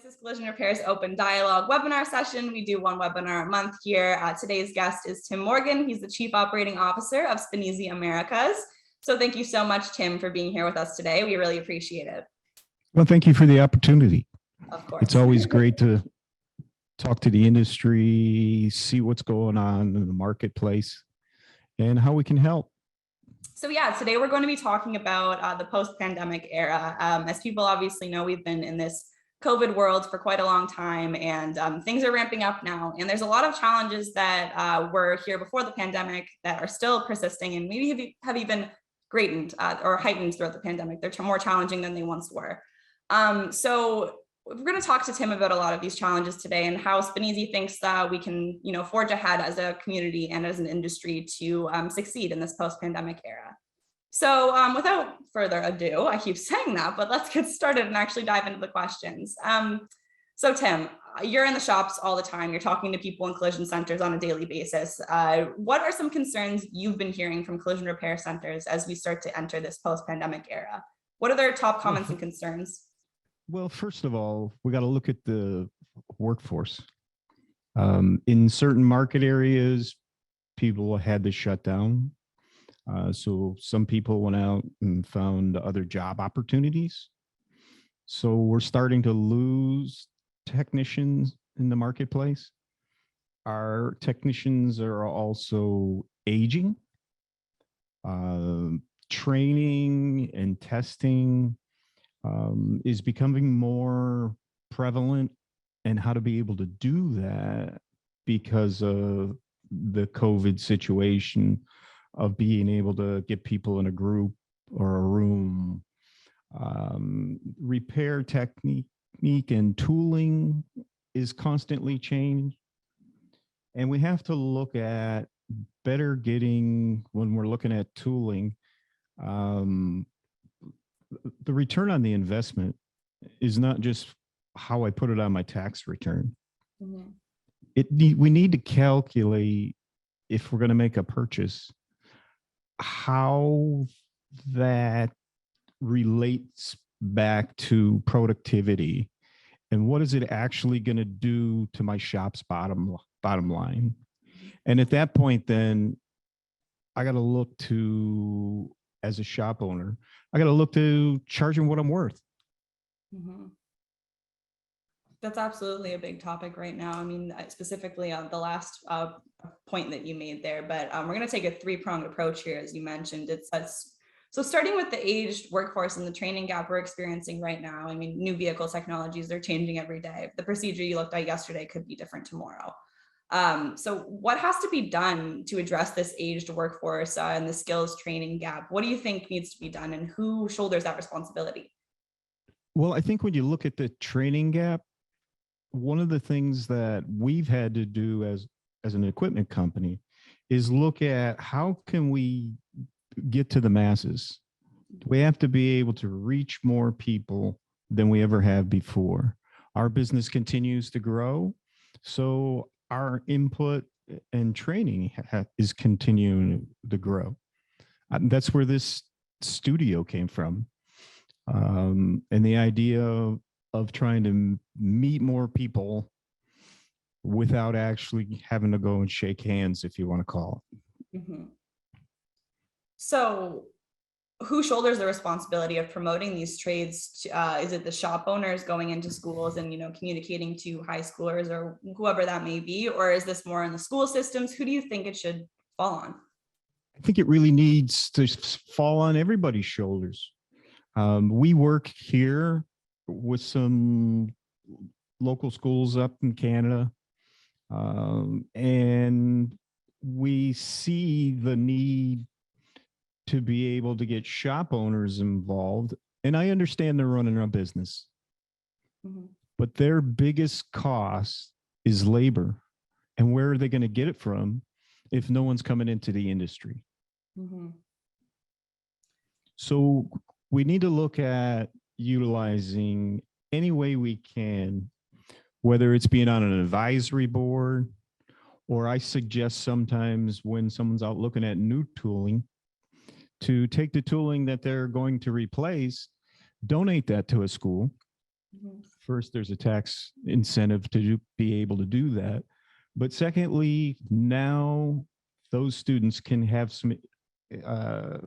This is Collision Repair's Open Dialogue webinar session. We do one webinar a month here. Today's guest is Tim Morgan. He's the Chief Operating Officer of Spinisi Americas. So thank you so much, Tim, for being here with us today. We really appreciate it. Well, thank you for the opportunity. Of course. It's always great to talk to the industry, see what's going on in the marketplace, and how we can help. So yeah, today we're going to be talking about the post-pandemic era. As people obviously know, we've been in this COVID world for quite a long time, and things are ramping up now. And there's a lot of challenges that were here before the pandemic that are still persisting and maybe have even greatened or heightened throughout the pandemic. They're more challenging than they once were. So we're going to talk to Tim about a lot of these challenges today and how Spinisi thinks we can, forge ahead as a community and as an industry to succeed in this post-pandemic era. So without further ado, I keep saying that, but let's get started and actually dive into the questions. So Tim, you're in the shops all the time. You're talking to people in collision centers on a daily basis. What are some concerns you've been hearing from collision repair centers as we start to enter this post-pandemic era? What are their top comments and concerns? Well, first of all, we got to look at the workforce. In certain market areas, people had to shut down. So some people went out and found other job opportunities. So we're starting to lose technicians in the marketplace. Our technicians are also aging. Training and testing is becoming more prevalent, and how to be able to do that because of the COVID situation of being able to get people in a group or a room. Repair technique and tooling is constantly changed. And we have to look at better getting, when we're looking at tooling, the return on the investment is not just how I put it on my tax return. Mm-hmm. We need to calculate, if we're going to make a purchase, how that relates back to productivity and what is it actually going to do to my shop's bottom line. And at that point, then I got to look to, as a shop owner, I got to look to charging what I'm worth. Mm-hmm. That's absolutely a big topic right now. I mean, specifically on the last point that you made there, but we're going to take a three-pronged approach here, as you mentioned. So starting with the aged workforce and the training gap we're experiencing right now. I mean, new vehicle technologies are changing every day. The procedure you looked at yesterday could be different tomorrow. So what has to be done to address this aged workforce and the skills training gap? What do you think needs to be done, and who shoulders that responsibility? Well, I think when you look at the training gap, one of the things that we've had to do as an equipment company is look at how can we get to the masses. We have to be able to reach more people than we ever have before. Our business continues to grow, so our input and training is continuing to grow. That's where this studio came from. And the idea of trying to meet more people without actually having to go and shake hands, if you want to call it. Mm-hmm. So who shoulders the responsibility of promoting these trades? Is it the shop owners going into schools and, communicating to high schoolers or whoever that may be? Or is this more in the school systems? Who do you think it should fall on? I think it really needs to fall on everybody's shoulders. We work here with some local schools up in Canada, and we see the need to be able to get shop owners involved. And I understand they're running a business, mm-hmm. but their biggest cost is labor. And where are they going to get it from if no one's coming into the industry? Mm-hmm. So we need to look at utilizing any way we can, whether it's being on an advisory board, or I suggest sometimes when someone's out looking at new tooling, to take the tooling that they're going to replace, donate that to a school, Mhm. First, there's a tax incentive to be able to do that. But secondly, now those students can have some uh,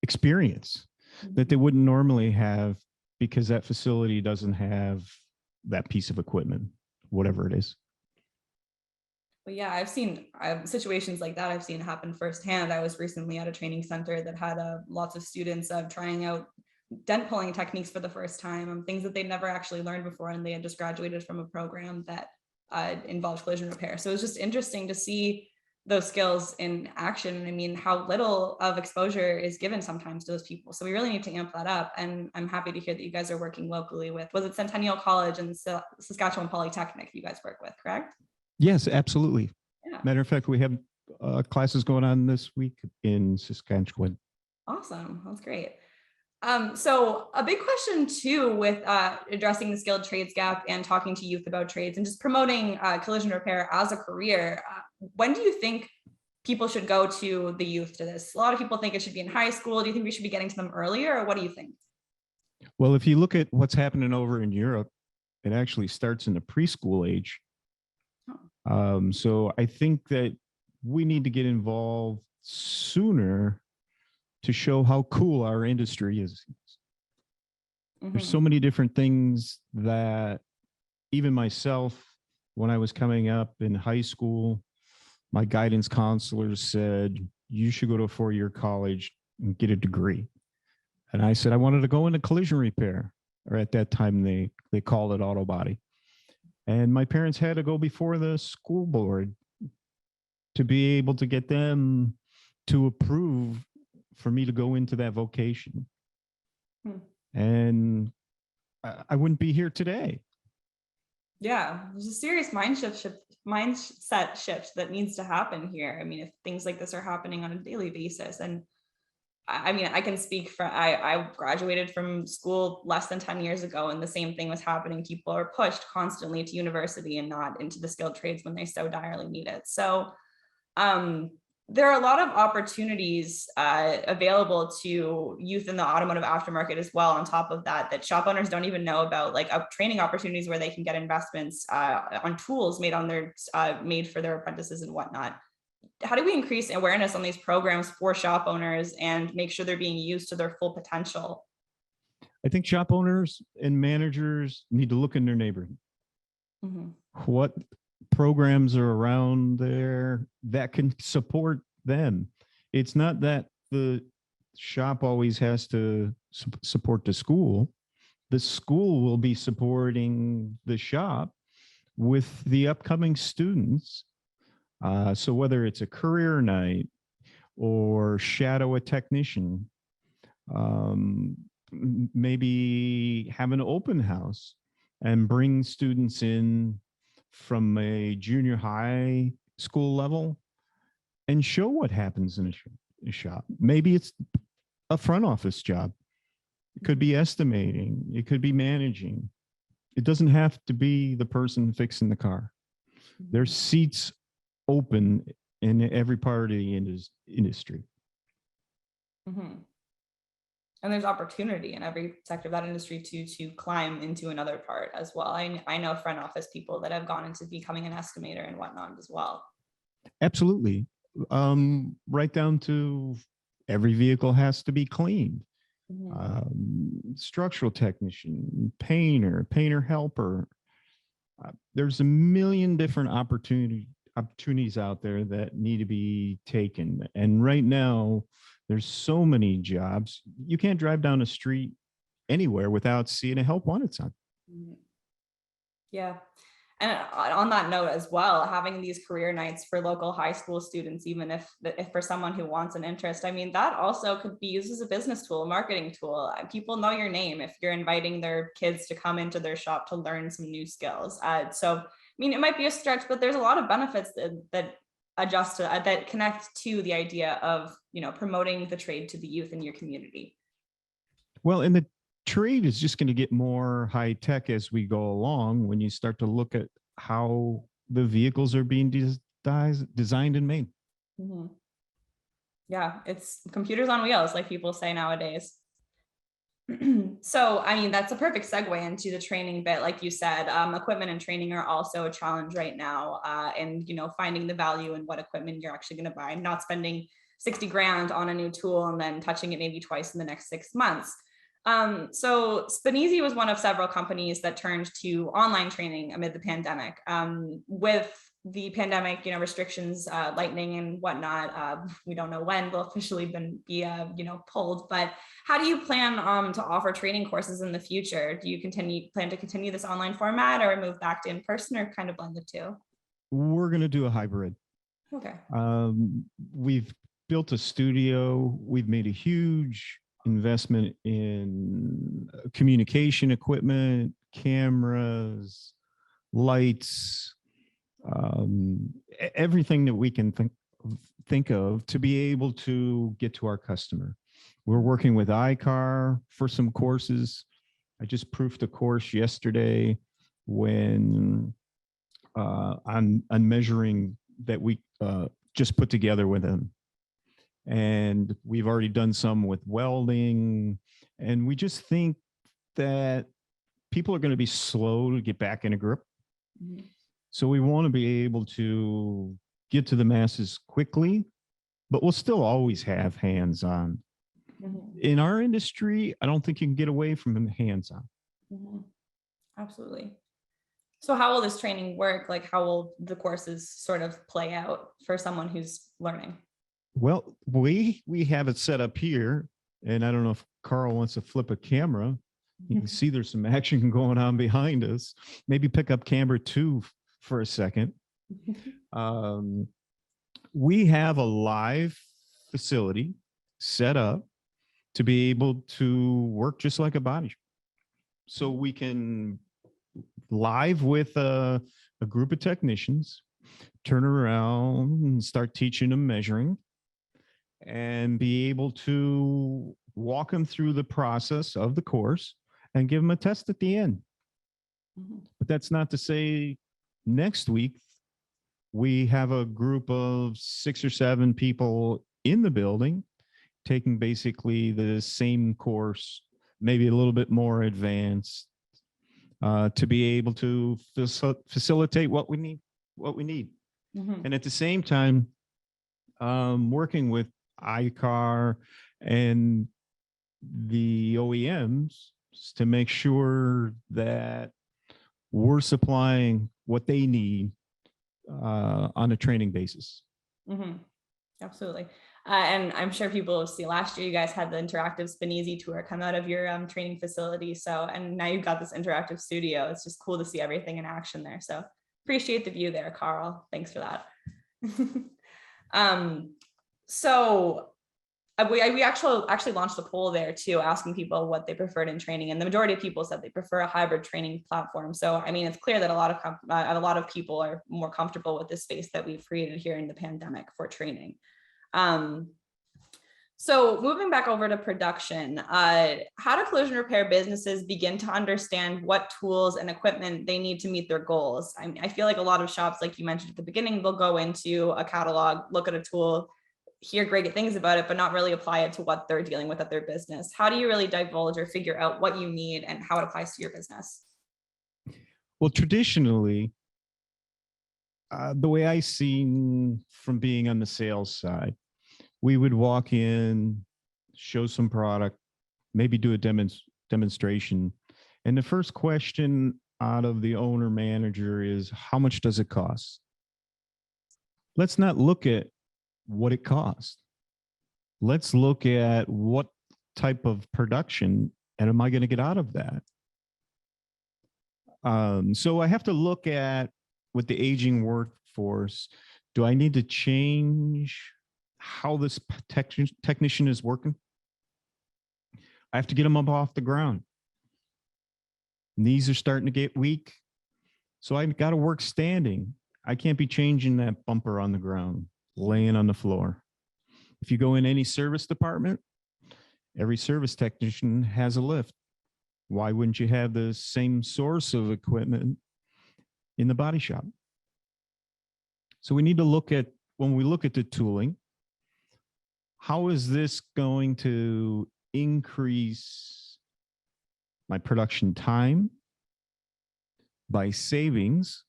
experience that they wouldn't normally have because that facility doesn't have that piece of equipment, whatever it is. But yeah, I've seen situations like that. I've seen happen firsthand. I was recently at a training center that had lots of students trying out dent pulling techniques for the first time, things that they'd never actually learned before, and they had just graduated from a program that involved collision repair. So it was just interesting to see those skills in action. I mean, how little of exposure is given sometimes to those people. So we really need to amp that up. And I'm happy to hear that you guys are working locally with, was it Centennial College and Saskatchewan Polytechnic you guys work with, correct? Yes, absolutely. Yeah. Matter of fact, we have classes going on this week in Saskatchewan. Awesome. That's great. So a big question too with addressing the skilled trades gap and talking to youth about trades and just promoting collision repair as a career. When do you think people should go to the youth to this? A lot of people think it should be in high school. Do you think we should be getting to them earlier, or what do you think? Well, if you look at what's happening over in Europe, it actually starts in the preschool age. So I think that we need to get involved sooner to show how cool our industry is. There's so many different things that even myself, when I was coming up in high school, my guidance counselors said, you should go to a 4-year college and get a degree. And I said, I wanted to go into collision repair, or at that time they called it auto body. And my parents had to go before the school board to be able to get them to approve for me to go into that vocation. And I wouldn't be here today. Yeah, there's a serious mindset shift that needs to happen here. I mean, if things like this are happening on a daily basis, and I mean, I can speak for, I graduated from school less than 10 years ago, and the same thing was happening. People are pushed constantly to university and not into the skilled trades when they so direly need it. So there are a lot of opportunities available to youth in the automotive aftermarket as well. On top of that, that shop owners don't even know about, like training opportunities where they can get investments on tools made on their made for their apprentices and whatnot. How do we increase awareness on these programs for shop owners and make sure they're being used to their full potential? I think shop owners and managers need to look in their neighborhood. What programs are around there that can support them? It's not that the shop always has to support the school. The school will be supporting the shop with the upcoming students. So whether it's a career night or shadow a technician, maybe have an open house and bring students in from a junior high school level and show what happens in a shop. Maybe it's a front office job. It could be estimating. It could be managing. It doesn't have to be the person fixing the car. There's seats open in every part of the industry. And there's opportunity in every sector of that industry to climb into another part as well. I know front office people that have gone into becoming an estimator and whatnot as well. Absolutely. Right down to every vehicle has to be cleaned. Structural technician, painter helper. There's a million different opportunities out there that need to be taken. And right now, there's so many jobs. You can't drive down a street anywhere without seeing a help wanted sign. Yeah. And on that note as well, having these career nights for local high school students, even if for someone who wants an interest, I mean, that also could be used as a business tool, a marketing tool. People know your name if you're inviting their kids to come into their shop to learn some new skills. So, I mean, it might be a stretch, but there's a lot of benefits that adjust to that connect to the idea of, promoting the trade to the youth in your community. Well, and the trade is just going to get more high tech as we go along when you start to look at how the vehicles are being designed and made. Yeah, it's computers on wheels, like people say nowadays. So, I mean, that's a perfect segue into the training bit. Like you said, equipment and training are also a challenge right now. And, finding the value in what equipment you're actually going to buy, not spending 60 grand on a new tool and then touching it maybe twice in the next 6 months. So Speneasy was one of several companies that turned to online training amid the pandemic. With the pandemic, restrictions lightening and whatnot, we don't know when they'll officially be pulled, but how do you plan to offer training courses in the future? Do you plan to continue this online format or move back to in person or kind of blend the two? We're going to do a hybrid. Okay. We've built a studio. We've made a huge investment in communication equipment, cameras, lights, everything that we can think of to be able to get to our customer. We're working with iCar for some courses. I just proofed a course yesterday when on measuring that we just put together with them. And we've already done some with welding. And we just think that people are going to be slow to get back in a grip. Mm-hmm. So we want to be able to get to the masses quickly, but we'll still always have hands-on. Mm-hmm. In our industry, I don't think you can get away from hands-on. Mm-hmm. Absolutely. So how will this training work? Like, how will the courses sort of play out for someone who's learning? Well, we have it set up here, and I don't know if Carl wants to flip a camera. You can see there's some action going on behind us. Maybe pick up camera 2 for a second. We have a live facility set up to be able to work just like a body shop. So we can live with a group of technicians, turn around and start teaching them measuring, and be able to walk them through the process of the course and give them a test at the end. Mm-hmm. But that's not to say next week we have a group of 6 or 7 people in the building taking basically the same course, maybe a little bit more advanced, to be able to facilitate what we need. Mm-hmm. And at the same time, working with iCar and the OEMs to make sure that we're supplying what they need on a training basis. Mm-hmm. Absolutely. And I'm sure people will see last year you guys had the interactive Speneasy tour come out of your training facility. So, and now you've got this interactive studio. It's just cool to see everything in action there. So appreciate the view there, Carl. Thanks for that. So we actually launched a poll there too, asking people what they preferred in training, and the majority of people said they prefer a hybrid training platform. So I mean, it's clear that a lot of people are more comfortable with this space that we've created here in the pandemic for training. So moving back over to production, how do collision repair businesses begin to understand what tools and equipment they need to meet their goals? I feel like a lot of shops, like you mentioned at the beginning, they'll go into a catalog, look at a tool, hear great things about it, but not really apply it to what they're dealing with at their business. How do you really divulge or figure out what you need and how it applies to your business? Well, traditionally, the way I seen from being on the sales side, we would walk in, show some product, maybe do a demonstration. And the first question out of the owner manager is, how much does it cost? Let's not look at what it costs. Let's look at what type of production and am I going to get out of that? So I have to look at, with the aging workforce, do I need to change how this technician is working? I have to get them up off the ground. Knees are starting to get weak. So I've got to work standing. I can't be changing that bumper on the ground, laying on the floor. If you go in any service department, every service technician has a lift. Why wouldn't you have the same source of equipment in the body shop? So we need to look at, when we look at the tooling, how is this going to increase my production time, by savings.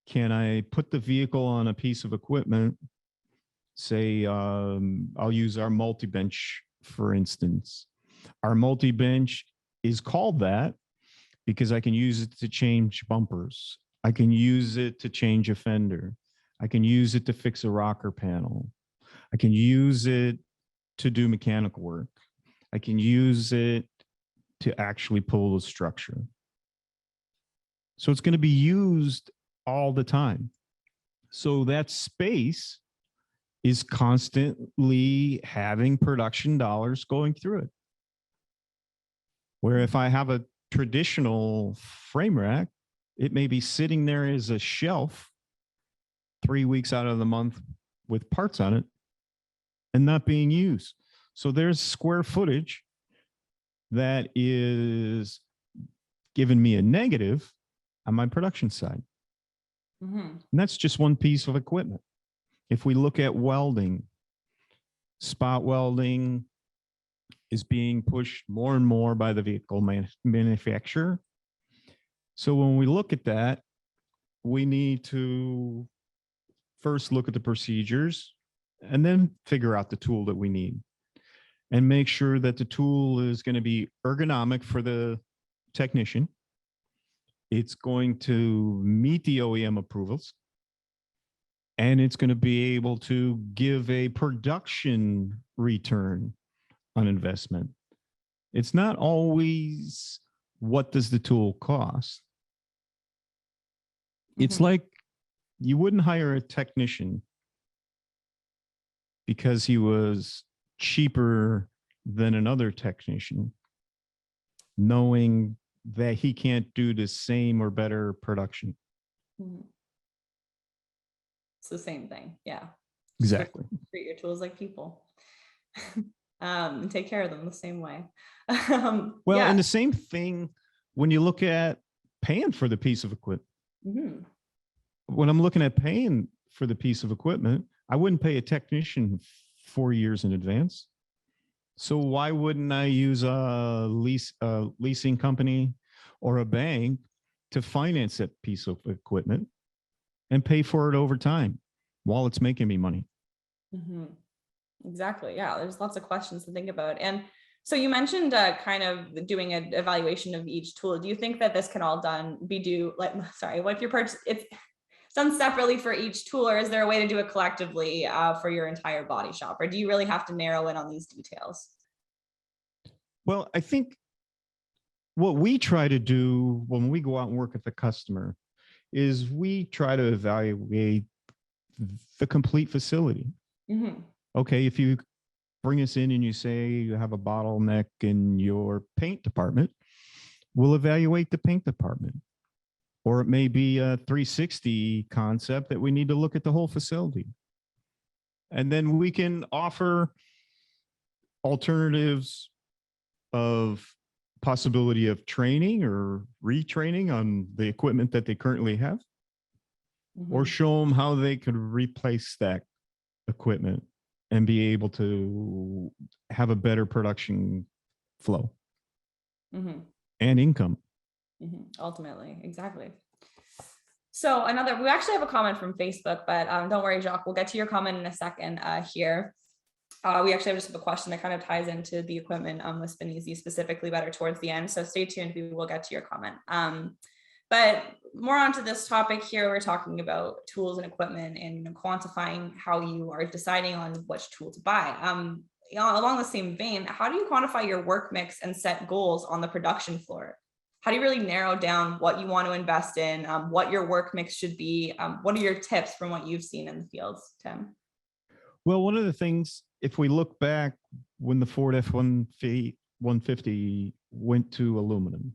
Can I put the vehicle on a piece of equipment? Say, I'll use our multi-bench, for instance. Our multi-bench is called that because I can use it to change bumpers. I can use it to change a fender. I can use it to fix a rocker panel. I can use it to do mechanical work. I can use it to actually pull the structure. So it's going to be used all the time. So that space is constantly having production dollars going through it. Where if I have a traditional frame rack, it may be sitting there as a shelf 3 weeks out of the month with parts on it and not being used. So there's square footage that is giving me a negative on my production side. And that's just one piece of equipment. If we look at welding, spot welding is being pushed more and more by the vehicle manufacturer. So when we look at that, we need to first look at the procedures and then figure out the tool that we need and make sure that the tool is going to be ergonomic for the technician. It's going to meet the OEM approvals, and it's going to be able to give a production return on investment. It's not always what does the tool cost. It's like you wouldn't hire a technician because he was cheaper than another technician, knowing that he can't do the same or better production. It's the same thing. Yeah. Exactly. Treat your tools like people. And take care of them the same way. Well, and the same thing when you look at paying for the piece of equipment. When I'm looking at paying for the piece of equipment, I wouldn't pay a technician 4 years in advance. So why wouldn't I use a leasing company or a bank to finance that piece of equipment and pay for it over time while it's making me money? Exactly. Yeah, there's lots of questions to think about. And so you mentioned kind of doing an evaluation of each tool. Do you think that this can all what if your purchase, it's done separately for each tool, or is there a way to do it collectively for your entire body shop? Or do you really have to narrow in on these details? Well, I think what we try to do when we go out and work with the customer is we try to evaluate the complete facility. Okay, if you bring us in and you say you have a bottleneck in your paint department, we'll evaluate the paint department. Or it may be a 360 concept that we need to look at the whole facility. And then we can offer alternatives of possibility of training or retraining on the equipment that they currently have, or show them how they could replace that equipment and be able to have a better production flow and income. Ultimately, exactly. So we actually have a comment from Facebook, but don't worry, Jacques, we'll get to your comment in a second here. We actually just have a question that kind of ties into the equipment with Spinisi specifically better towards the end. So stay tuned, we will get to your comment. But more onto this topic here, we're talking about tools and equipment and quantifying how you are deciding on which tool to buy. Along the same vein, how do you quantify your work mix and set goals on the production floor? How do you really narrow down what you want to invest in, what your work mix should be? What are your tips from what you've seen in the fields, Tim? Well, one of the things, if we look back when the Ford F-150 went to aluminum,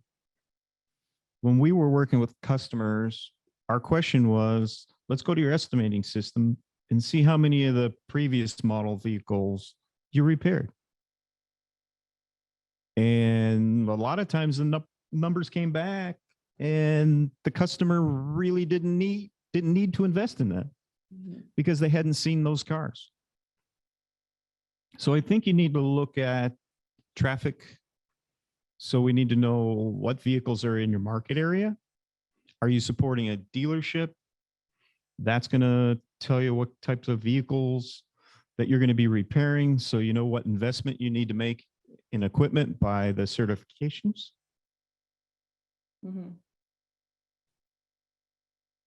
when we were working with customers, our question was, let's go to your estimating system and see how many of the previous model vehicles you repaired. And a lot of times the numbers came back and the customer really didn't need to invest in that because they hadn't seen those cars. So I think you need to look at traffic So we need to know what vehicles are in your market area. Are you supporting a dealership? That's going to tell you what types of vehicles that you're going to be repairing. So you know what investment you need to make in equipment by the certifications. Mhm.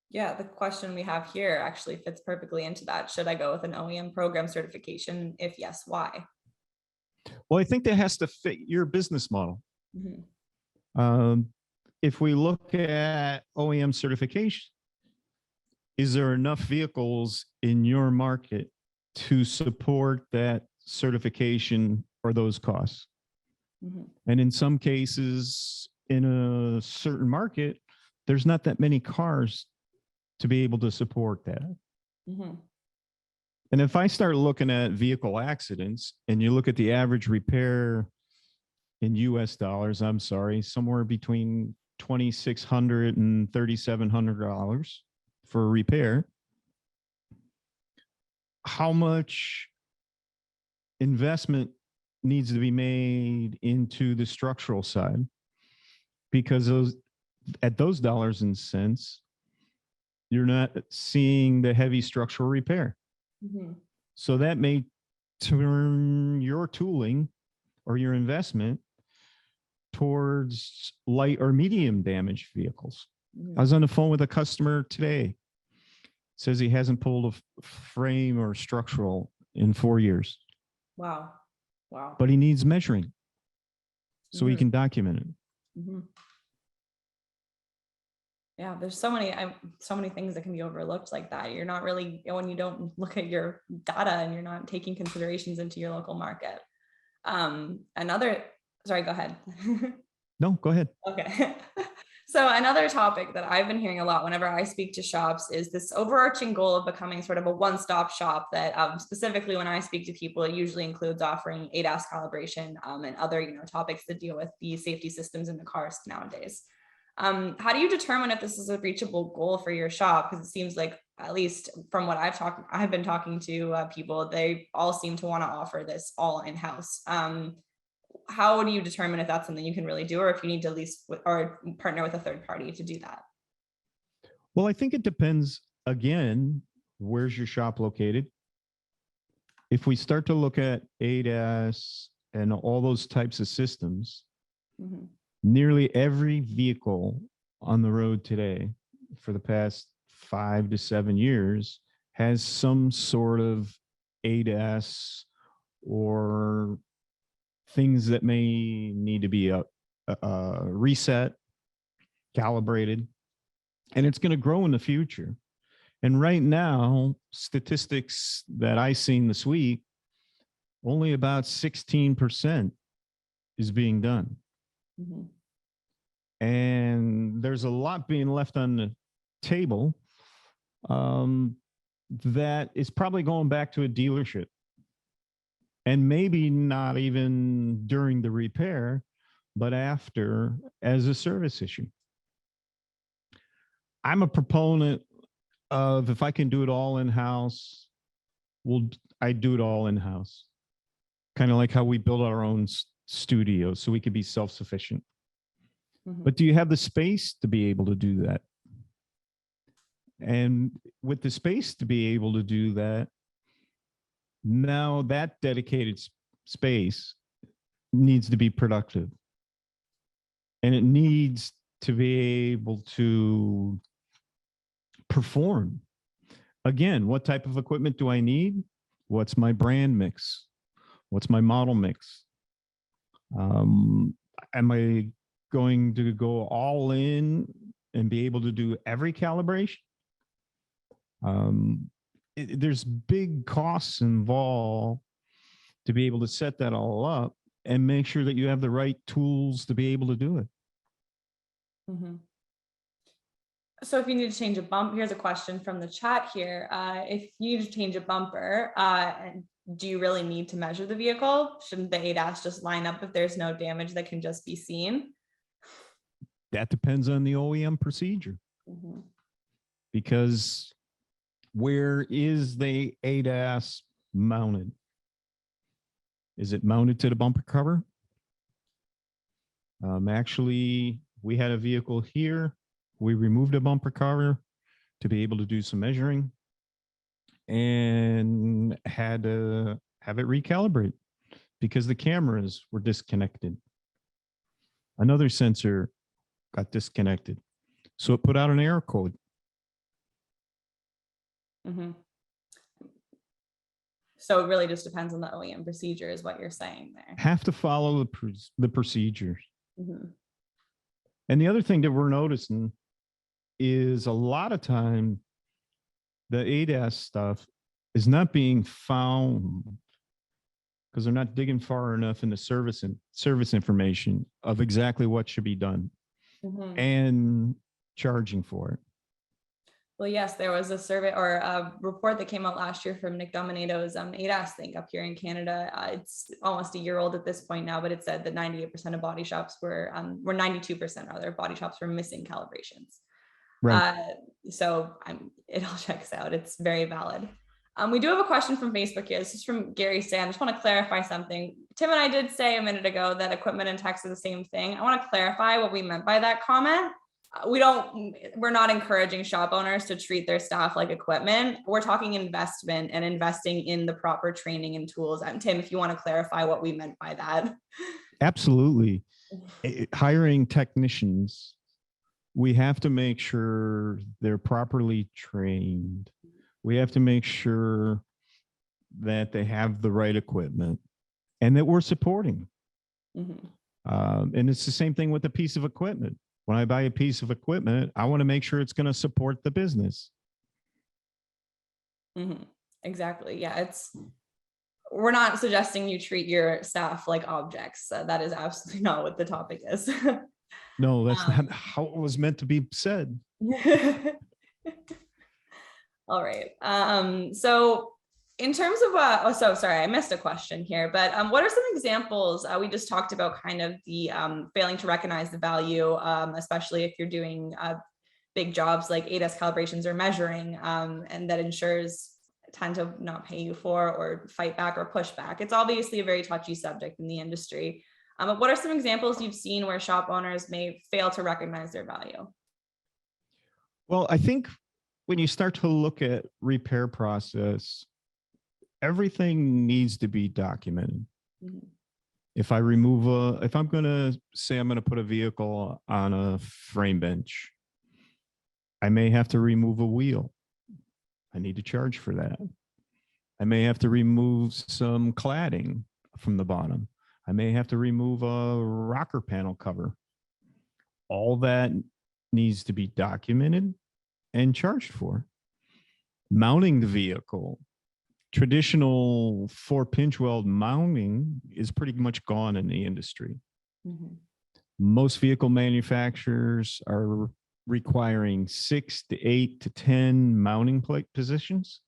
Yeah, the question we have here actually fits perfectly into that. Should I go with an OEM program certification? If yes, why? Well, I think that has to fit your business model. Mhm. If we look at OEM certification, is there enough vehicles in your market to support that certification or those costs? Mhm. And in some cases, in a certain market, there's not that many cars to be able to support that. Mhm. And if I start looking at vehicle accidents and you look at the average repair in US dollars, I'm sorry, somewhere between $2,600 and $3,700 for a repair, how much investment needs to be made into the structural side? Because at those dollars and cents, you're not seeing the heavy structural repair. Mhm. So that may turn your tooling or your investment towards light or medium damage vehicles. I Mhm. was on the phone with a customer today. Says he hasn't pulled a frame or structural in 4 years, Wow. Wow. but he needs measuring so he Mhm. can document it. Mhm. Yeah, there's so many things that can be overlooked like that. You're not really, when you don't look at your data and you're not taking considerations into your local market. Another, sorry, go ahead. No, go ahead. Okay. So another topic that I've been hearing a lot whenever I speak to shops is this overarching goal of becoming sort of a one-stop shop that specifically when I speak to people, it usually includes offering ADAS calibration and other, topics that deal with the safety systems in the cars nowadays. How do you determine if this is a reachable goal for your shop? Because it seems like, at least from what I've been talking to people, they all seem to want to offer this all in-house. How do you determine if that's something you can really do, or if you need to lease or partner with a third party to do that? Well, I think it depends again, where's your shop located? If we start to look at ADAS and all those types of systems, Mm-hmm. nearly every vehicle on the road today for the past 5 to 7 years has some sort of ADAS or things that may need to be reset, calibrated, and it's going to grow in the future. And right now, statistics that I seen this week, only about 16% is being done. Mm-hmm. And there's a lot being left on the table that is probably going back to a dealership. And maybe not even during the repair, but after as a service issue. I'm a proponent of if I can do it all in house, I do it all in house. Kind of like how we build our own studio so we could be self sufficient. Mm-hmm. But do you have the space to be able to do that? And with the space to be able to do that, now that dedicated space needs to be productive. And it needs to be able to perform. Again, what type of equipment do I need? What's my brand mix? What's my model mix? Am I going to go all in and be able to do every calibration? There's big costs involved to be able to set that all up and make sure that you have the right tools to be able to do it. Mm-hmm. So if you need to change a bump, here's a question from the chat here. If you need to change a bumper, do you really need to measure the vehicle? Shouldn't the ADAS just line up if there's no damage that can just be seen? That depends on the OEM procedure. Mm-hmm. Because where is the ADAS mounted? Is it mounted to the bumper cover? Actually, we had a vehicle here. We removed a bumper cover to be able to do some measuring and had to have it recalibrate because the cameras were disconnected. Another sensor got disconnected. So it put out an error code. Mhm. So it really just depends on the OEM procedure is what you're saying there. Have to follow the procedures. Mhm. And the other thing that we're noticing is a lot of time the ADAS stuff is not being found because they're not digging far enough in the service information of exactly what should be done Mhm. and charging for it. Well, yes, there was a survey or a report that came out last year from Nick Dominato's ADAS thing up here in Canada. It's almost a year old at this point now, but it said that 98% of body shops were 92% rather, body shops were missing calibrations. Right. So it all checks out. It's very valid. We do have a question from Facebook here. This is from Gary Say. I just want to clarify something. Tim and I did say a minute ago that equipment and techs are the same thing. I want to clarify what we meant by that comment. We're not encouraging shop owners to treat their staff like equipment. We're talking investment and investing in the proper training and tools. And Tim, if you want to clarify what we meant by that. Absolutely. Hiring technicians, we have to make sure they're properly trained. We have to make sure that they have the right equipment and that we're supporting. Mm-hmm. And it's the same thing with a piece of equipment. When I buy a piece of equipment, I want to make sure it's going to support the business. Mm-hmm. Exactly. Yeah, we're not suggesting you treat your staff like objects. That is absolutely not what the topic is. No, that's not how it was meant to be said. All right. So in terms of, sorry, I missed a question here, but what are some examples? We just talked about kind of the failing to recognize the value, especially if you're doing big jobs like ADAS calibrations or measuring, and that insurers tend to not pay you for or fight back or push back. It's obviously a very touchy subject in the industry. But what are some examples you've seen where shop owners may fail to recognize their value? Well, I think when you start to look at repair process, everything needs to be documented. Mm-hmm. If I'm going to say I'm going to put a vehicle on a frame bench, I may have to remove a wheel. I need to charge for that. I may have to remove some cladding from the bottom. I may have to remove a rocker panel cover. All that needs to be documented and charged for. Mounting the vehicle. Traditional 4-pinch weld mounting is pretty much gone in the industry. Mm-hmm. Most vehicle manufacturers are requiring 6 to 8 to 10 mounting plate positions.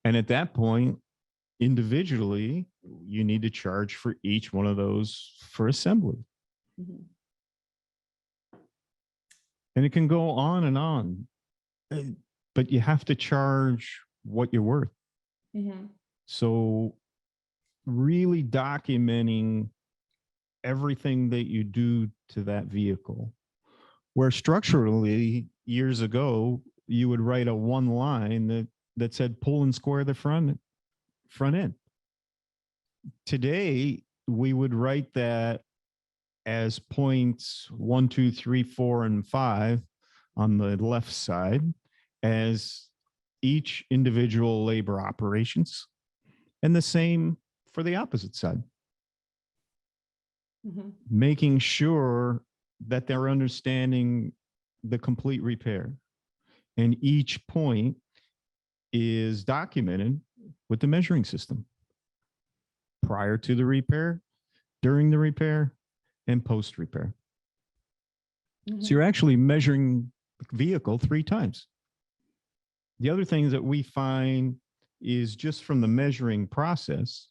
And at that point, individually, you need to charge for each one of those for assembly. Mm-hmm. And it can go on and on, but you have to charge what you're worth. Mm-hmm. So really documenting everything that you do to that vehicle, where structurally years ago, you would write a one line that said pull and square the front end. Today, we would write that as points 1, 2, 3, 4, and 5 on the left side as each individual labor operations, and the same for the opposite side. Mm-hmm. Making sure that they're understanding the complete repair. And each point is documented with the measuring system prior to the repair, during the repair, and post repair. Mm-hmm. So you're actually measuring the vehicle 3 times. The other thing that we find is just from the measuring process,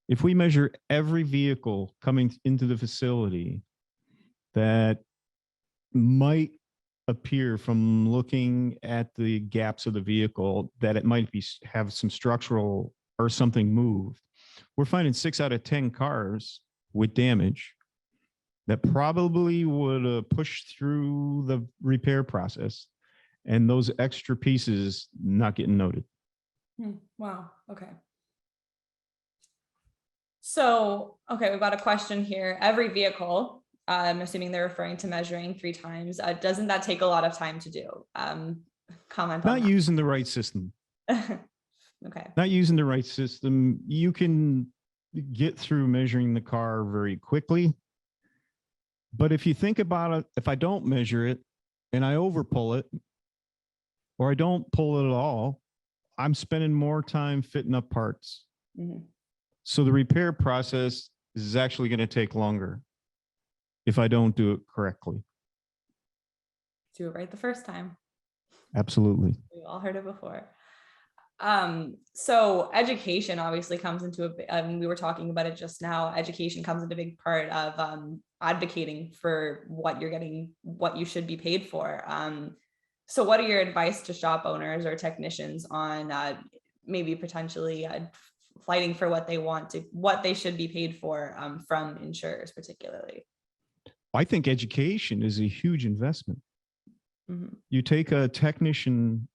if we measure every vehicle coming into the facility that might appear from looking at the gaps of the vehicle that it might have some structural or something moved, we're finding 6 out of 10 cars with damage that probably would push through the repair process, and those extra pieces not getting noted. Wow. Okay. So, okay, we've got a question here. Every vehicle, I'm assuming they're referring to measuring 3 times. Doesn't that take a lot of time to do? Comment on Not using the right system. that. Okay. Not using the right system. You can get through measuring the car very quickly. But if you think about it, if I don't measure it and I overpull it, or I don't pull it at all, I'm spending more time fitting up parts. Mhm. So the repair process is actually going to take longer if I don't do it correctly. Do it right the first time. Absolutely. We all heard it before. So education obviously comes into we were talking about it just now. Education comes into a big part of advocating for what you're getting, what you should be paid for. So what are your advice to shop owners or technicians on maybe potentially fighting for what they want to, what they should be paid for from insurers particularly? I think education is a huge investment. Mm-hmm. You take a technician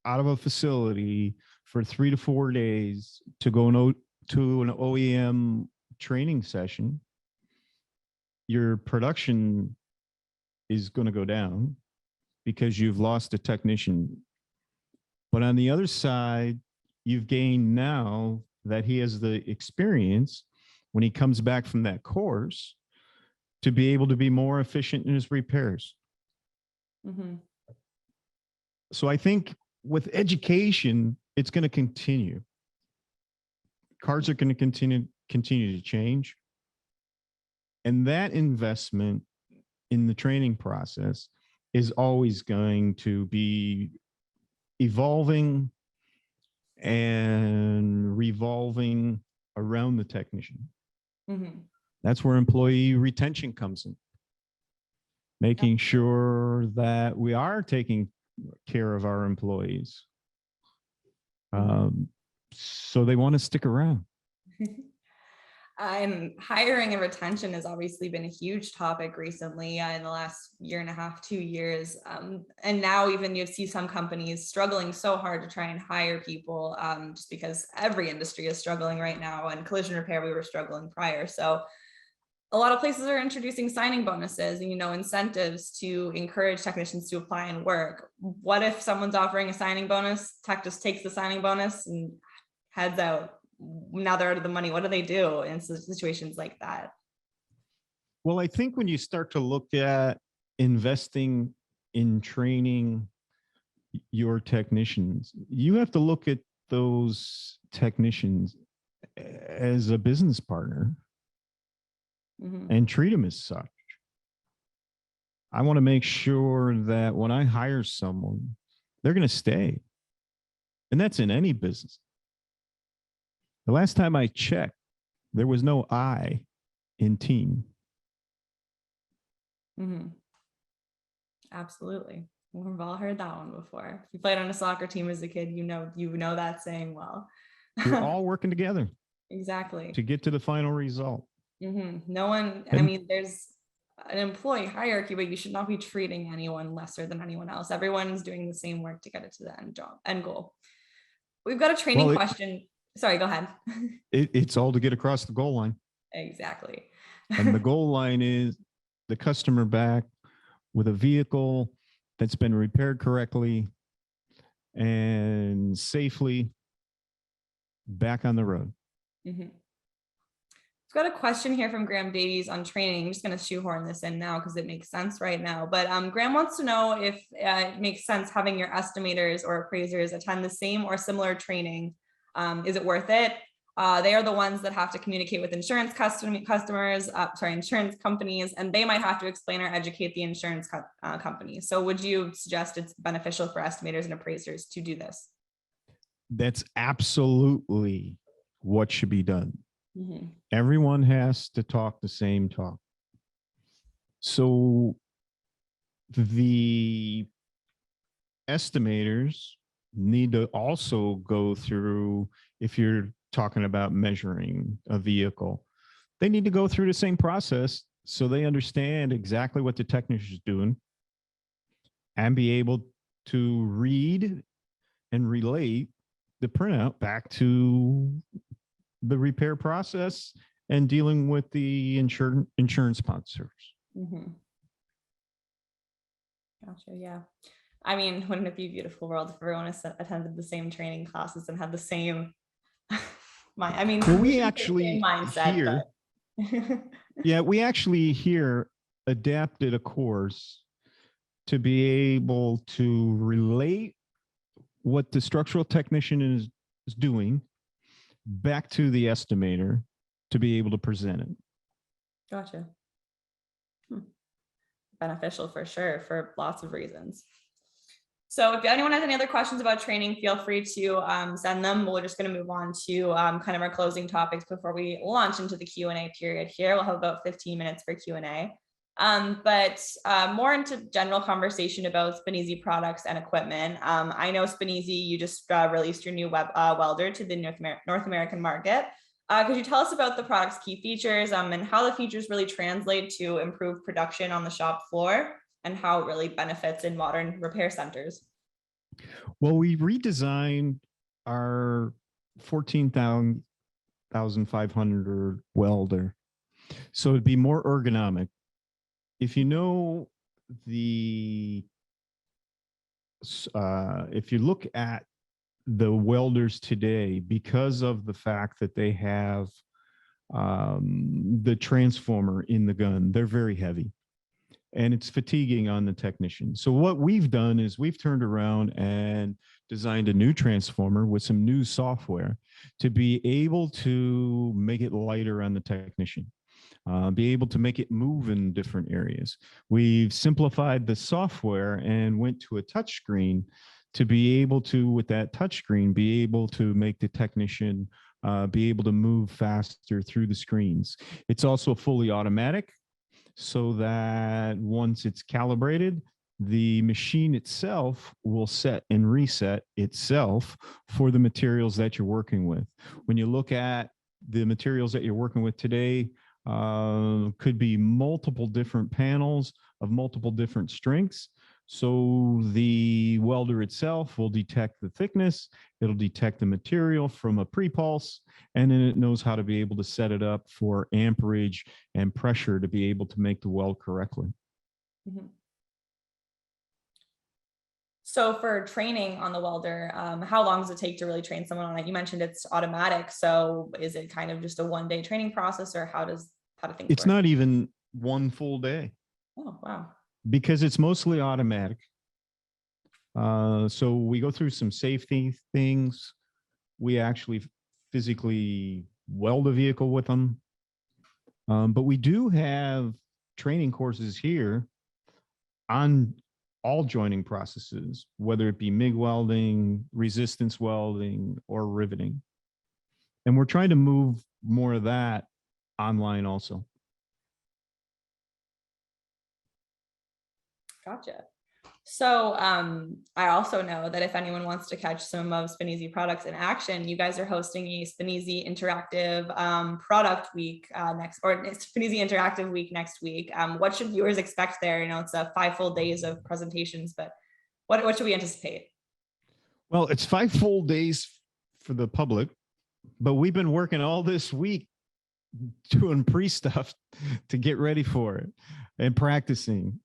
out of a facility for 3 to 4 days to go to an OEM training session, your production is going to go down because you've lost a technician. But on the other side, you've gained now that he has the experience when he comes back from that course to be able to be more efficient in his repairs. Mm-hmm. So I think with education, it's going to continue. Cars are going to continue to change. And that investment in the training process is always going to be evolving and revolving around the technician. Mm-hmm. That's where employee retention comes in. Making sure that we are taking care of our employees. So they want to stick around. Hiring and retention has obviously been a huge topic recently in the last year and a half, 2 years. And now even you see some companies struggling so hard to try and hire people just because every industry is struggling right now, and collision repair, we were struggling prior. So a lot of places are introducing signing bonuses and, incentives to encourage technicians to apply and work. What if someone's offering a signing bonus, tech just takes the signing bonus and heads out? Now they're out of the money. What do they do in situations like that? Well, I think when you start to look at investing in training your technicians, you have to look at those technicians as a business partner and treat them as such. I want to make sure that when I hire someone, they're going to stay. And that's in any business. The last time I checked, there was no I in team. Mm-hmm. Absolutely. We've all heard that one before. If you played on a soccer team as a kid, you know that saying well. You're all working together. Exactly. To get to the final result. Mm-hmm. No one, I mean, there's an employee hierarchy, but you should not be treating anyone lesser than anyone else. Everyone's doing the same work to get it to the end goal. We've got a training question. Sorry, go ahead. It's all to get across the goal line. Exactly. And the goal line is the customer back with a vehicle that's been repaired correctly and safely back on the road. Mm-hmm. I've got a question here from Graham Davies on training. I'm just going to shoehorn this in now because it makes sense right now. But Graham wants to know if it makes sense having your estimators or appraisers attend the same or similar training. Is it worth it? They are the ones that have to communicate with insurance insurance companies, and they might have to explain or educate the insurance companies. So would you suggest it's beneficial for estimators and appraisers to do this? That's absolutely what should be done. Mm-hmm. Everyone has to talk the same talk. So the estimators need to also go through, if you're talking about measuring a vehicle, they need to go through the same process so they understand exactly what the technician is doing and be able to read and relate the printout back to the repair process and dealing with the insurance sponsors. Mm-hmm. Gotcha. Yeah. I mean, wouldn't it be a beautiful world if everyone attended the same training classes and had the same I mean, well, we we shouldn't say actually same mindset, here, but yeah, we actually here adapted a course to be able to relate what the structural technician is doing back to the estimator to be able to present it. gotcha. Beneficial for sure for lots of reasons. So if anyone has any other questions about training, feel free to send them. We're just going to move on to kind of our closing topics before we launch into the Q&A period here. We'll have about 15 minutes for Q&A. But more into general conversation about Spinisi products and equipment. I know Spinisi, you just released your new welder to the North American market. Could you tell us about the product's key features and how the features really translate to improve production on the shop floor and how it really benefits in modern repair centers? Well, we redesigned our 14,500 welder so it'd be more ergonomic. If you know if you look at the welders today, because of the fact that they have the transformer in the gun, they're very heavy and it's fatiguing on the technician. So what we've done is we've turned around and designed a new transformer with some new software to be able to make it lighter on the technician. Be able to make it move in different areas. We've simplified the software and went to a touch screen to be able to, with that touch screen, be able to make the technician be able to move faster through the screens. It's also fully automatic so that once it's calibrated, the machine itself will set and reset itself for the materials that you're working with. When you look at the materials that you're working with today, could be multiple different panels of multiple different strengths. So the welder itself will detect the thickness, it'll detect the material from a pre-pulse, and then it knows how to be able to set it up for amperage and pressure to be able to make the weld correctly. Mm-hmm. So for training on the welder, how long does it take to really train someone on it? You mentioned it's automatic. So is it kind of just a one-day training process, or how do things work? It's not even one full day. Oh, wow. Because it's mostly automatic. So we go through some safety things. We actually physically weld a vehicle with them. But we do have training courses here on all joining processes, whether it be MIG welding, resistance welding, or riveting. And we're trying to move more of that online also. Gotcha. So I also know that if anyone wants to catch some of Spinisi products in action, you guys are hosting a Spinisi Interactive Product Week Spinisi Interactive Week next week. What should viewers expect there? You know, it's 5 full days of presentations, but what should we anticipate? Well, it's 5 full days for the public, but we've been working all this week doing pre-stuff to get ready for it and practicing.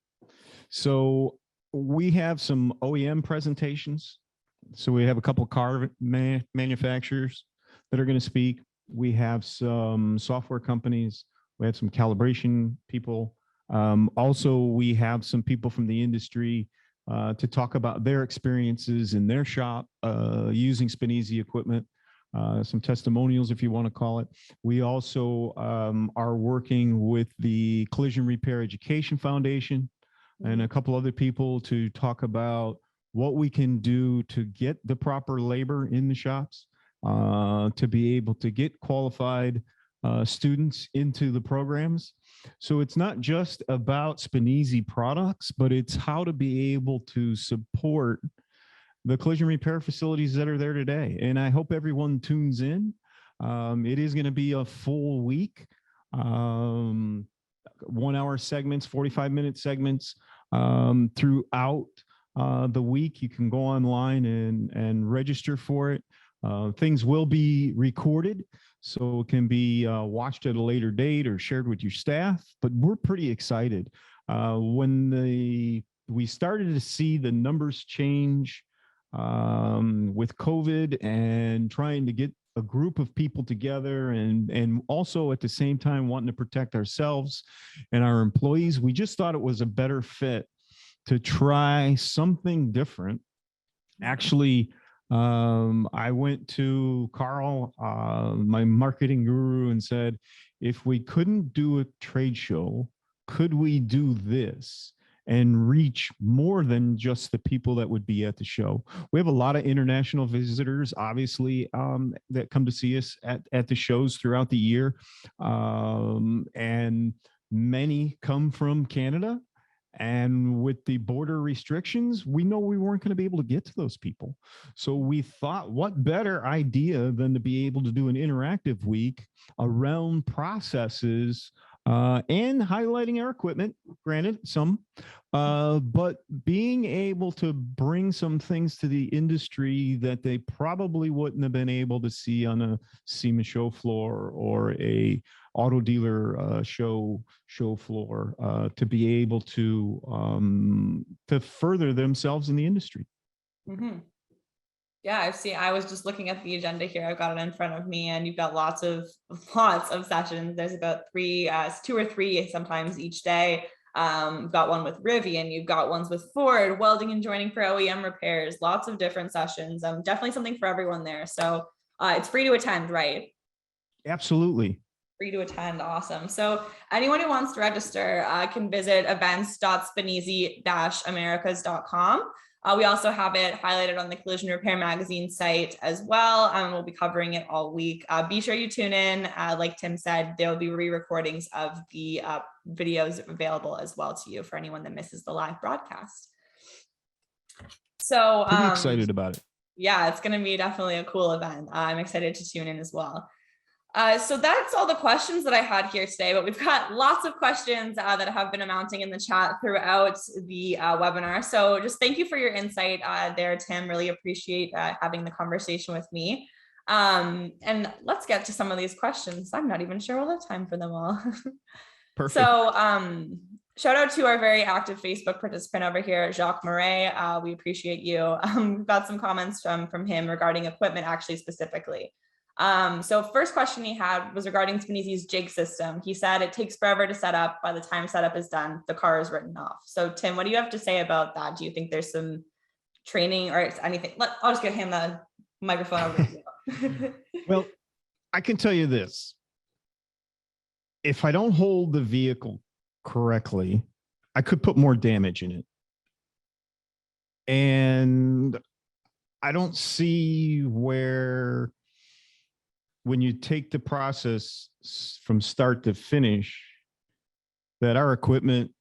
So we have some OEM presentations. So we have a couple of car manufacturers that are going to speak. We have some software companies. We have some calibration people. Also, we have some people from the industry to talk about their experiences in their shop using Spinisi equipment. Some testimonials, if you want to call it. We also are working with the Collision Repair Education Foundation and a couple other people to talk about what we can do to get the proper labor in the shops, to be able to get qualified students into the programs. So it's not just about Spinisi products, but it's how to be able to support the collision repair facilities that are there today. And I hope everyone tunes in. It is going to be a full week. 1-hour segments, 45-minute segments throughout the week. You can go online and register for it. Things will be recorded, so it can be watched at a later date or shared with your staff. But we're pretty excited. When we started to see the numbers change with COVID and trying to get a group of people together and also at the same time wanting to protect ourselves and our employees, we just thought it was a better fit to try something different. Actually, I went to Carl, my marketing guru, and said, if we couldn't do a trade show, could we do this and reach more than just the people that would be at the show? We have a lot of international visitors, obviously, that come to see us at the shows throughout the year. And many come from Canada. And with the border restrictions, we know we weren't going to be able to get to those people. So we thought, what better idea than to be able to do an interactive week around processes and highlighting our equipment, granted, some, but being able to bring some things to the industry that they probably wouldn't have been able to see on a SEMA show floor or a auto dealer show floor, to be able to further themselves in the industry. Mm-hmm. Yeah, I was just looking at the agenda here. I've got it in front of me, and you've got lots of sessions. There's about 2 or 3 sometimes each day. You've got one with Rivian, you've got ones with Ford, welding and joining for OEM repairs, lots of different sessions. Definitely something for everyone there. So it's free to attend, right? Absolutely. Free to attend. Awesome. So anyone who wants to register can visit events.spineezy-americas.com. We also have it highlighted on the Collision Repair Magazine site as well. We'll be covering it all week. Be sure you tune in. Like Tim said, there will be re-recordings of the videos available as well to you for anyone that misses the live broadcast. So pretty excited about it. Yeah, it's going to be definitely a cool event. I'm excited to tune in as well. So that's all the questions that I had here today, but we've got lots of questions that have been mounting in the chat throughout the webinar. So just thank you for your insight there, Tim. Really appreciate having the conversation with me. And let's get to some of these questions. I'm not even sure we'll have time for them all. Perfect. So shout out to our very active Facebook participant over here, Jacques Murray. We appreciate you. We've got some comments from him regarding equipment, actually specifically. So first question he had was regarding Spineezy's jig system. He said it takes forever to set up. By the time setup is done, the car is written off. So Tim, what do you have to say about that? Do you think there's some training or anything? I'll just give him the microphone over to you. Well, I can tell you this. If I don't hold the vehicle correctly, I could put more damage in it. And I don't see where, when you take the process from start to finish, that our equipment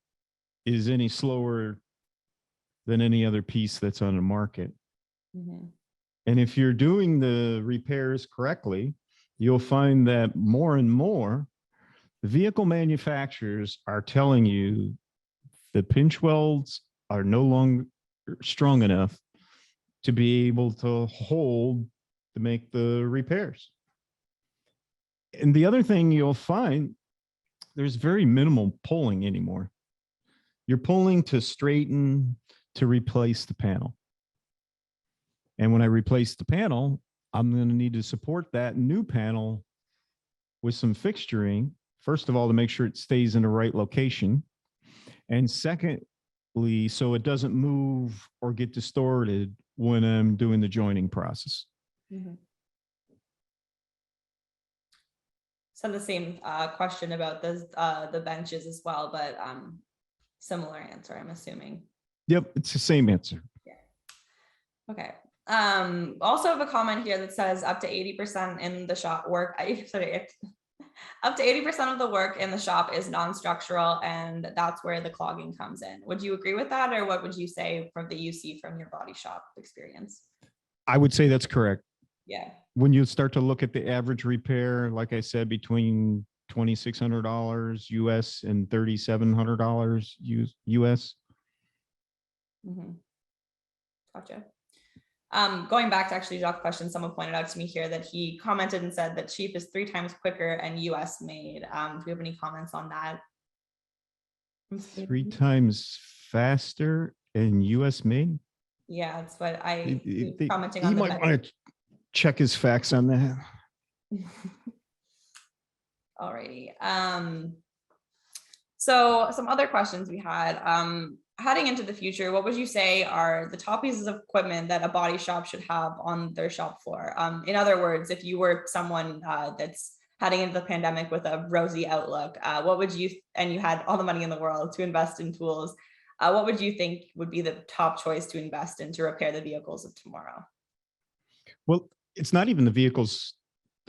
is any slower than any other piece that's on the market. Mm-hmm. And if you're doing the repairs correctly, you'll find that more and more the vehicle manufacturers are telling you the pinch welds are no longer strong enough to be able to hold to make the repairs. And the other thing you'll find, there's very minimal pulling anymore. You're pulling to straighten, to replace the panel. And when I replace the panel, I'm going to need to support that new panel with some fixturing, first of all, to make sure it stays in the right location. And secondly, so it doesn't move or get distorted when I'm doing the joining process. Mm-hmm. So the same question about the benches as well, but similar answer, I'm assuming. Yep, it's the same answer. Yeah. Okay. Also have a comment here that says up to 80% in the shop work. Up to 80% of the work in the shop is non-structural, and that's where the clogging comes in. Would you agree with that, or what would you say from that you see from your body shop experience? I would say that's correct. Yeah. When you start to look at the average repair, like I said, between $2,600 US and $3,700 US. Mm-hmm. Gotcha. Going back to actually Jacques' question, someone pointed out to me here that he commented and said that cheap is 3 times quicker and US made. Do we have any comments on that? 3 times faster and US made? Yeah, that's what I commenting he on. Might want to check his facts on that. Alrighty. So some other questions we had. Heading into the future, what would you say are the top pieces of equipment that a body shop should have on their shop floor? In other words, if you were someone that's heading into the pandemic with a rosy outlook, what would you, and you had all the money in the world to invest in tools, what would you think would be the top choice to invest in to repair the vehicles of tomorrow? Well, it's not even the vehicles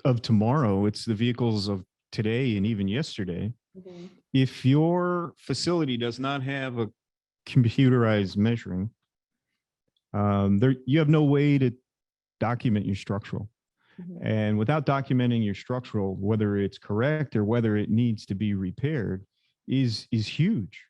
of tomorrow, it's the vehicles of today and even yesterday. Mm-hmm. If your facility does not have a computerized measuring, you have no way to document your structural. Mm-hmm. And without documenting your structural, whether it's correct or whether it needs to be repaired, is huge.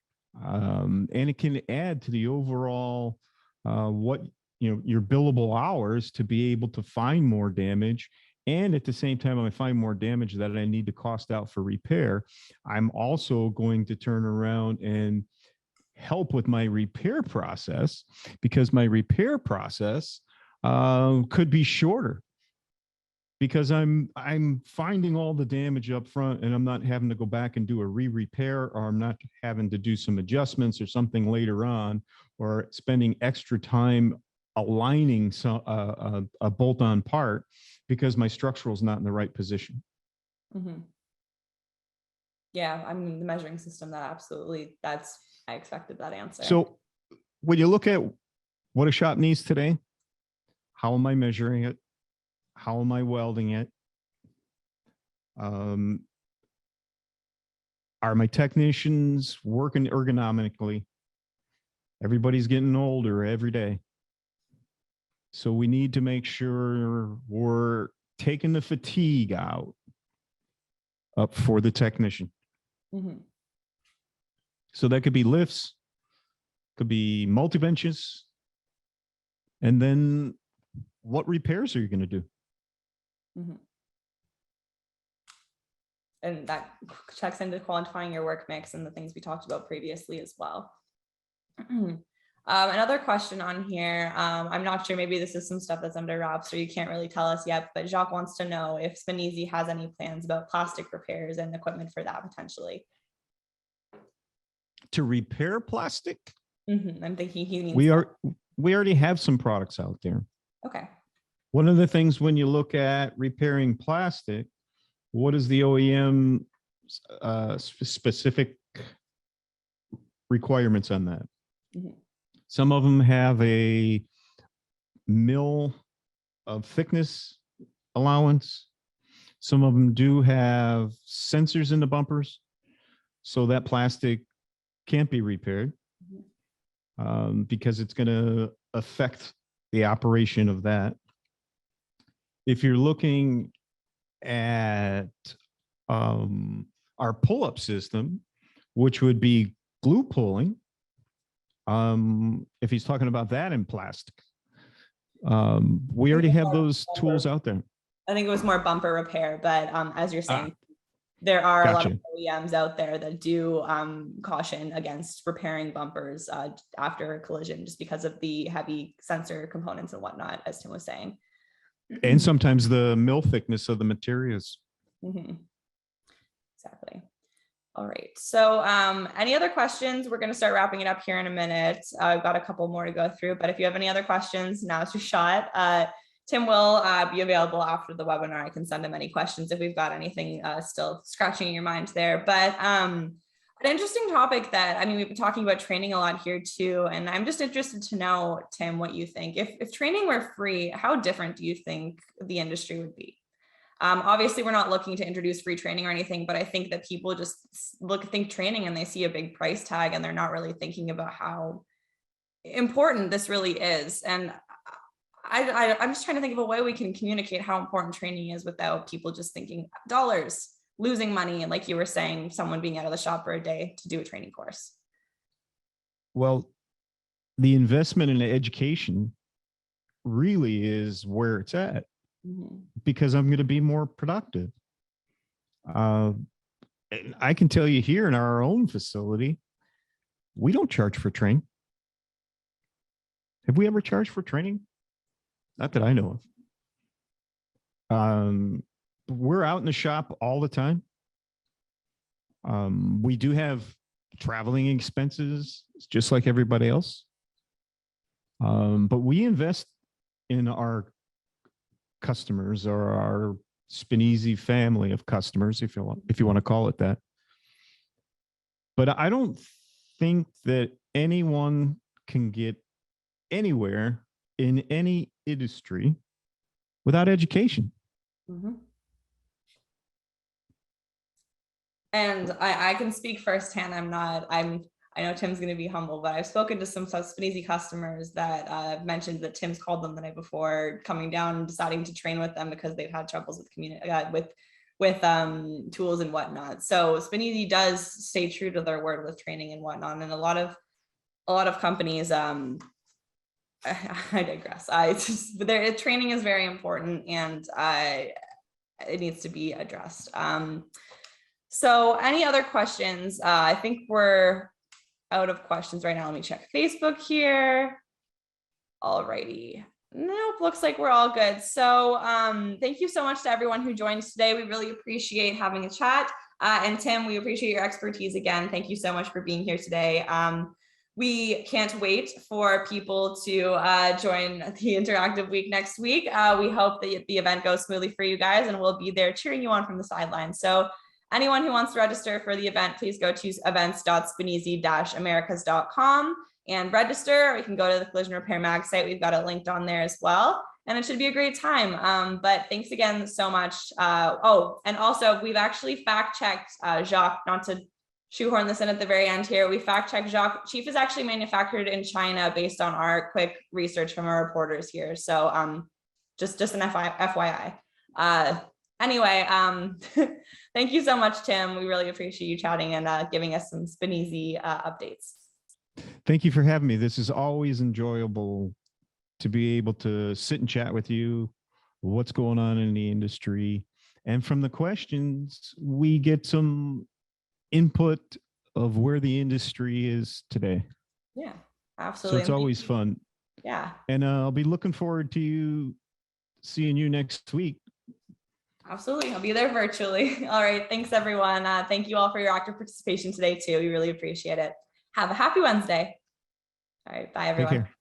And it can add to the overall your billable hours to be able to find more damage. And at the same time, I find more damage that I need to cost out for repair. I'm also going to turn around and help with my repair process, because my repair process could be shorter, because I'm finding all the damage up front and I'm not having to go back and do a repair, or I'm not having to do some adjustments or something later on, or spending extra time aligning a bolt-on part because my structural is not in the right position. Mm-hmm. Yeah, I mean, the measuring system, I expected that answer. So when you look at what a shop needs today, how am I measuring it? How am I welding it? Are my technicians working ergonomically? Everybody's getting older every day. So we need to make sure we're taking the fatigue out up for the technician. Mm-hmm. So that could be lifts, could be multi-benches. And then what repairs are you going to do? Mm-hmm. And that checks into quantifying your work mix and the things we talked about previously as well. Another question on here, I'm not sure, maybe this is some stuff that's under wraps or you can't really tell us yet, but Jacques wants to know if Spinisi has any plans about plastic repairs and equipment for that potentially. To repair plastic? Mm-hmm. I'm thinking he means we already have some products out there. Okay. One of the things when you look at repairing plastic, what is the OEM specific requirements on that? Mm-hmm. Some of them have a mil of thickness allowance. Some of them do have sensors in the bumpers, so that plastic can't be repaired because it's going to affect the operation of that. If you're looking at our pull-up system, which would be glue pulling, if he's talking about that in plastic, we already have those tools out there. I think it was more bumper repair, but as you're saying, there are a lot of OEMs out there that do caution against repairing bumpers after a collision, just because of the heavy sensor components and whatnot, as Tim was saying. And sometimes the mill thickness of the materials. Mm-hmm. Exactly. All right. So any other questions? We're going to start wrapping it up here in a minute. I've got a couple more to go through, but if you have any other questions, now's your shot. Tim will be available after the webinar. I can send him any questions if we've got anything still scratching in your mind there. But an interesting topic that, I mean, we've been talking about training a lot here too. And I'm just interested to know, Tim, what you think. If training were free, how different do you think the industry would be? Obviously, we're not looking to introduce free training or anything, but I think that people just think training and they see a big price tag and they're not really thinking about how important this really is. And I'm just trying to think of a way we can communicate how important training is without people just thinking dollars, losing money, and like you were saying, someone being out of the shop for a day to do a training course? Well, the investment in education really is where it's at, because I'm going to be more productive. And I can tell you here in our own facility, we don't charge for training. Have we ever charged for training? Not that I know of. We're out in the shop all the time. We do have traveling expenses, just like everybody else. But we invest in our customers, or our Spineezy family of customers, if you want to call it that. But I don't think that anyone can get anywhere in any industry without education. And I can speak firsthand. I know Tim's going to be humble, but I've spoken to some Spineezy customers that mentioned that Tim's called them the night before coming down and deciding to train with them because they've had troubles with with tools and whatnot. So Spineezy does stay true to their word with training and whatnot. And a lot of companies, I digress. Their training is very important, and it needs to be addressed. So any other questions? I think we're out of questions right now. Let me check Facebook here. Alrighty. Nope, looks like we're all good. So thank you so much to everyone who joined us today. We really appreciate having a chat. And Tim, we appreciate your expertise again. Thank you so much for being here today. We can't wait for people to join the Interactive Week next week. We hope that the event goes smoothly for you guys, and we'll be there cheering you on from the sidelines. So anyone who wants to register for the event, please go to events.spineezy-americas.com and register. Or you can go to the Collision Repair Mag site. We've got it linked on there as well. And it should be a great time. But thanks again so much. Oh, and also we've actually fact-checked Jacques, not to shoehorn this in at the very end here. We fact-checked Jacques. Chief is actually manufactured in China based on our quick research from our reporters here. So just an FYI. Anyway, thank you so much, Tim. We really appreciate you chatting and giving us some Spineezy updates. Thank you for having me. This is always enjoyable to be able to sit and chat with you, what's going on in the industry. And from the questions, we get some input of where the industry is today. Yeah, absolutely. So it's always fun. Yeah. And I'll be looking forward to seeing you next week. Absolutely. I'll be there virtually. All right. Thanks, everyone. Thank you all for your active participation today, too. We really appreciate it. Have a happy Wednesday. All right. Bye, everyone. Take care.